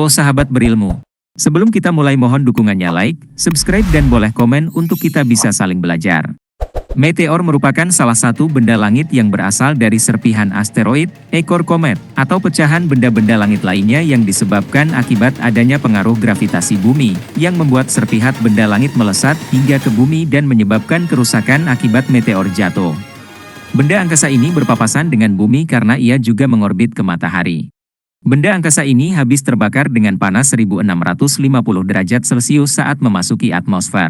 Halo sahabat berilmu. Sebelum kita mulai mohon dukungannya like, subscribe dan boleh komen untuk kita bisa saling belajar. Meteor merupakan salah satu benda langit yang berasal dari serpihan asteroid, ekor komet, atau pecahan benda-benda langit lainnya yang disebabkan akibat adanya pengaruh gravitasi bumi, yang membuat serpihan benda langit melesat hingga ke bumi dan menyebabkan kerusakan akibat meteor jatuh. Benda angkasa ini berpapasan dengan bumi karena ia juga mengorbit ke matahari. Benda angkasa ini habis terbakar dengan panas 1650 derajat Celcius saat memasuki atmosfer.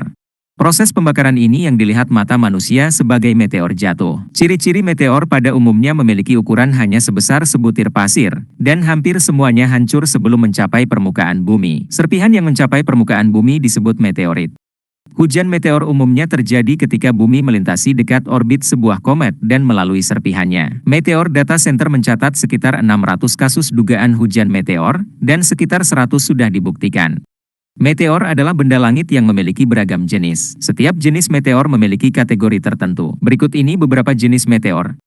Proses pembakaran ini yang dilihat mata manusia sebagai meteor jatuh. Ciri-ciri meteor pada umumnya memiliki ukuran hanya sebesar sebutir pasir, dan hampir semuanya hancur sebelum mencapai permukaan bumi. Serpihan yang mencapai permukaan bumi disebut meteorit. Hujan meteor umumnya terjadi ketika bumi melintasi dekat orbit sebuah komet dan melalui serpihannya. Meteor Data Center mencatat sekitar 600 kasus dugaan hujan meteor, dan sekitar 100 sudah dibuktikan. Meteor adalah benda langit yang memiliki beragam jenis. Setiap jenis meteor memiliki kategori tertentu. Berikut ini beberapa jenis meteor.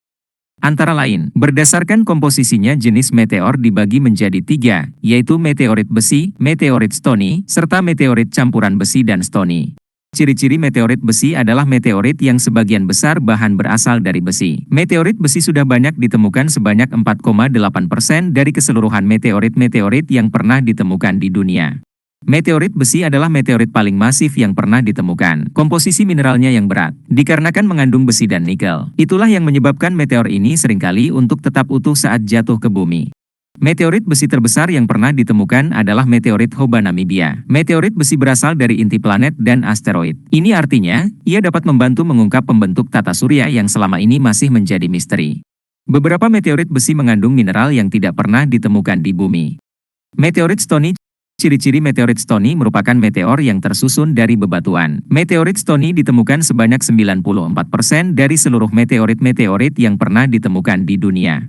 Antara lain, berdasarkan komposisinya jenis meteor dibagi menjadi 3, yaitu meteorit besi, meteorit stony, serta meteorit campuran besi dan stony. Ciri-ciri meteorit besi adalah meteorit yang sebagian besar bahan berasal dari besi. Meteorit besi sudah banyak ditemukan sebanyak 4,8% dari keseluruhan meteorit-meteorit yang pernah ditemukan di dunia. Meteorit besi adalah meteorit paling masif yang pernah ditemukan. Komposisi mineralnya yang berat, dikarenakan mengandung besi dan nikel. Itulah yang menyebabkan meteor ini seringkali untuk tetap utuh saat jatuh ke bumi. Meteorit besi terbesar yang pernah ditemukan adalah meteorit Hoba-Namibia. Meteorit besi berasal dari inti planet dan asteroid. Ini artinya, ia dapat membantu mengungkap pembentuk tata surya yang selama ini masih menjadi misteri. Beberapa meteorit besi mengandung mineral yang tidak pernah ditemukan di bumi. Meteorit stony. Ciri-ciri meteorit stony merupakan meteor yang tersusun dari bebatuan. Meteorit stony ditemukan sebanyak 94% dari seluruh meteorit-meteorit yang pernah ditemukan di dunia.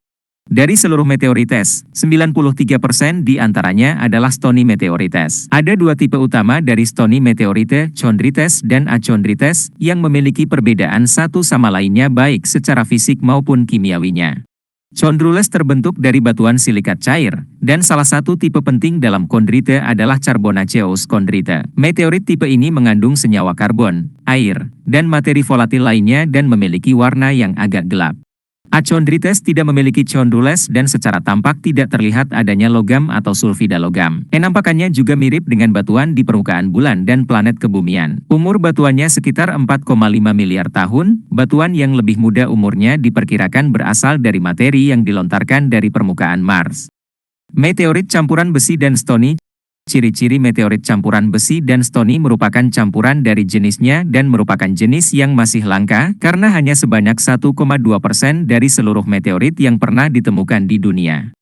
Dari seluruh meteorites, 93% di antaranya adalah stony meteorites. Ada dua tipe utama dari stony meteorite, chondrites dan achondrites, yang memiliki perbedaan satu sama lainnya baik secara fisik maupun kimiawinya. Chondrules terbentuk dari batuan silikat cair, dan salah satu tipe penting dalam chondrite adalah carbonaceous chondrite. Meteorit tipe ini mengandung senyawa karbon, air, dan materi volatil lainnya dan memiliki warna yang agak gelap. Achondrites tidak memiliki chondrules dan secara tampak tidak terlihat adanya logam atau sulfida logam. Penampakannya juga mirip dengan batuan di permukaan bulan dan planet kebumian. Umur batuannya sekitar 4,5 miliar tahun. Batuan yang lebih muda umurnya diperkirakan berasal dari materi yang dilontarkan dari permukaan Mars. Meteorit campuran besi dan stony. Ciri-ciri meteorit campuran besi dan stony merupakan campuran dari jenisnya dan merupakan jenis yang masih langka karena hanya sebanyak 1,2% dari seluruh meteorit yang pernah ditemukan di dunia.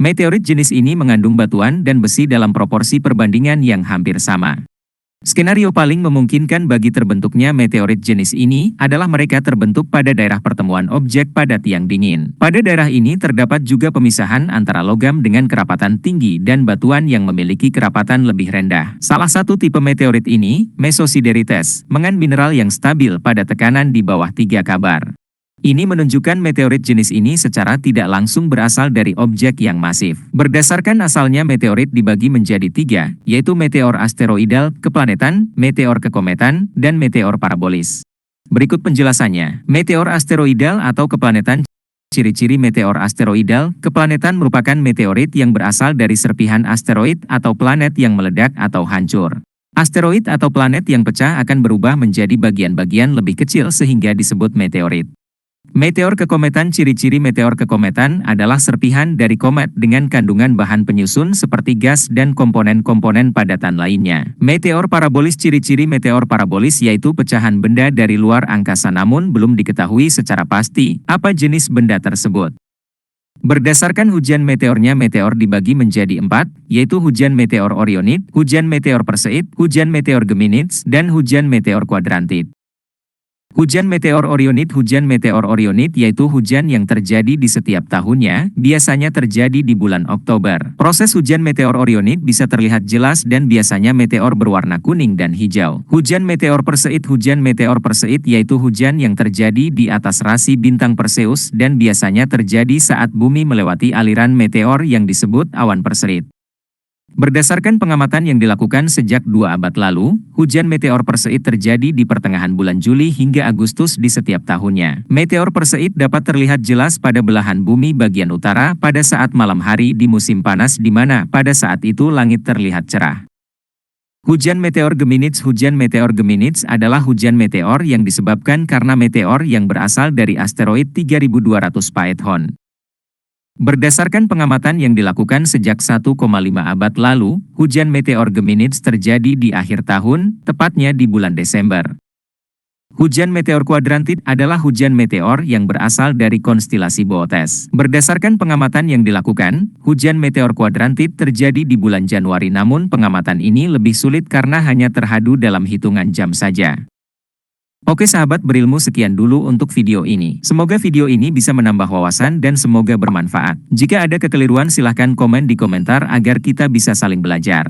Meteorit jenis ini mengandung batuan dan besi dalam proporsi perbandingan yang hampir sama. Skenario paling memungkinkan bagi terbentuknya meteorit jenis ini adalah mereka terbentuk pada daerah pertemuan objek pada tiang dingin. Pada daerah ini terdapat juga pemisahan antara logam dengan kerapatan tinggi dan batuan yang memiliki kerapatan lebih rendah. Salah satu tipe meteorit ini, Mesosiderites, mengandung mineral yang stabil pada tekanan di bawah 3 kabar. Ini menunjukkan meteorit jenis ini secara tidak langsung berasal dari objek yang masif. Berdasarkan asalnya meteorit dibagi menjadi 3, yaitu meteor asteroidal, keplanetan, meteor kekometan, dan meteor parabolis. Berikut penjelasannya. Meteor asteroidal atau keplanetan. Ciri-ciri meteor asteroidal, keplanetan merupakan meteorit yang berasal dari serpihan asteroid atau planet yang meledak atau hancur. Asteroid atau planet yang pecah akan berubah menjadi bagian-bagian lebih kecil sehingga disebut meteorit. Meteor kekometan. Ciri-ciri meteor kekometan adalah serpihan dari komet dengan kandungan bahan penyusun seperti gas dan komponen-komponen padatan lainnya. Meteor parabolis. Ciri-ciri meteor parabolis yaitu pecahan benda dari luar angkasa namun belum diketahui secara pasti apa jenis benda tersebut. Berdasarkan hujan meteornya, meteor dibagi menjadi 4, yaitu hujan meteor Orionid, hujan meteor Perseid, hujan meteor Geminids, dan hujan meteor Quadrantid. Hujan meteor Orionid. Hujan meteor Orionid yaitu hujan yang terjadi di setiap tahunnya, biasanya terjadi di bulan Oktober. Proses hujan meteor Orionid bisa terlihat jelas dan biasanya meteor berwarna kuning dan hijau. Hujan meteor Perseid. Hujan meteor Perseid yaitu hujan yang terjadi di atas rasi bintang Perseus dan biasanya terjadi saat bumi melewati aliran meteor yang disebut awan Perseid. Berdasarkan pengamatan yang dilakukan sejak 2 abad lalu, hujan meteor Perseid terjadi di pertengahan bulan Juli hingga Agustus di setiap tahunnya. Meteor Perseid dapat terlihat jelas pada belahan bumi bagian utara pada saat malam hari di musim panas di mana pada saat itu langit terlihat cerah. Hujan meteor Geminids adalah hujan meteor yang disebabkan karena meteor yang berasal dari asteroid 3200 Phaethon. Berdasarkan pengamatan yang dilakukan sejak 1,5 abad lalu, hujan meteor Geminids terjadi di akhir tahun, tepatnya di bulan Desember. Hujan meteor kuadrantid adalah hujan meteor yang berasal dari konstelasi Boötes. Berdasarkan pengamatan yang dilakukan, hujan meteor kuadrantid terjadi di bulan Januari, namun pengamatan ini lebih sulit karena hanya terhadu dalam hitungan jam saja. Oke sahabat berilmu, sekian dulu untuk video ini. Semoga video ini bisa menambah wawasan dan semoga bermanfaat. Jika ada kekeliruan silahkan komen di komentar agar kita bisa saling belajar.